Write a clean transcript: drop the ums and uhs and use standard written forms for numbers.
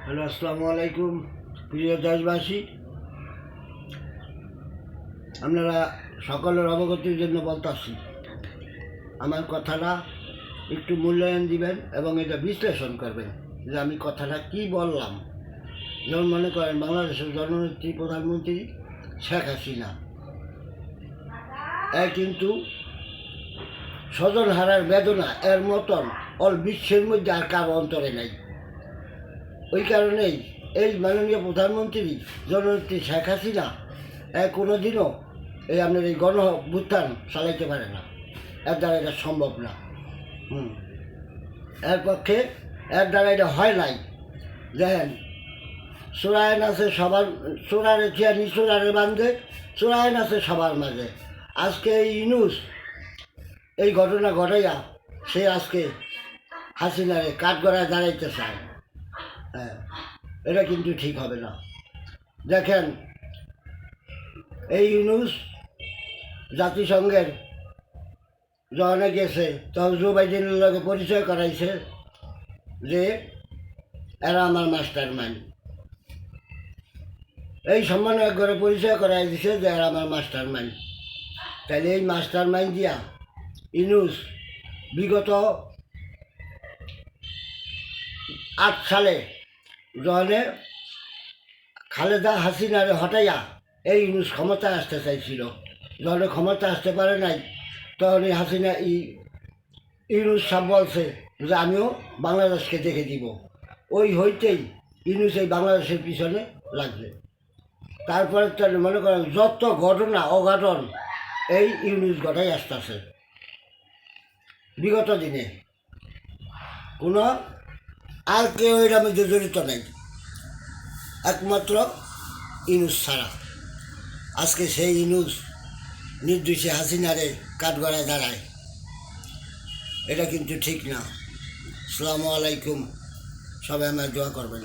Hello, আসসালামু আলাইকুম প্রিয় দেশবাসী। আপনারা সকলের অবগতির জন্য বলতেছি, আমার কথাটা একটু মূল্যায়ন দিবেন এবং এটা বিশ্লেষণ করবেন যে আমি কথাটা কি বললাম। যেমন মনে করেন, বাংলাদেশের জননেত্রী প্রধানমন্ত্রী শেখ হাসিনা কিন্তু স্বজন হারার বেদনা এর মতন অল বিশ্বের মধ্যে আর কারো অন্তরে নাই। ওই কারণেই এই মাননীয় প্রধানমন্ত্রী জননেত্রী শেখ হাসিনা কোনো দিনও আপনার এই গণ অভ্যুত্থান চালাইতে পারে না। এর দ্বারা এটা সম্ভব না। এর পক্ষে এর দ্বারা এটা হয় নাই। দেখেন, চোরায়ন আছে সবার, চোরারে চিয়ানি চোরারে বান্ধে, চোরায়ন আছে সবার মাঝে। আজকে এই ইউনুস এই ঘটনা ঘটাইয়া সে আজকে হাসিনারে কাঠগড়ায় দাঁড়াইতে চায়। হ্যাঁ, এটা কিন্তু ঠিক হবে না। দেখেন, এই ইউনুস জাতিসংঘের যখন গেছে তখন জো বাইডেনের লগে পরিচয় করাইছে যে এরা আমার মাস্টার মাইন্ড। এই সম্মান একবারে পরিচয় করাই দিছে যে এরা আমার মাস্টার মাইন্ড। তাইলে এই মাস্টার মাইন্ড দিয়া ইউনুস বিগত 8 সালে যখন খালেদা হাসিনারে হটাইয়া এই ইউনুস ক্ষমতায় আসতে চাইছিল, যখন ক্ষমতা আসতে পারে নাই তখন এই হাসিনা ইউনুস সাহেব বলছে যে আমিও বাংলাদেশকে দেখে দিব। ওই হইতেই ইউনুস এই বাংলাদেশের পিছনে লাগবে। তারপরে তার মনে করেন যত ঘটনা অঘটন এই ইউনুস ঘটাই আসতেছে বিগত দিনে। কোনো আর কেউ এর মধ্যে জড়িত নেই, একমাত্র ইউনুস ছাড়া। আজকে সেই ইউনুস নির্দোষী হাসিনারে কাঠগড়ায় দাঁড়ায়, এটা কিন্তু ঠিক না। আসসালামু আলাইকুম, সবাই আমার দোয়া করবেন।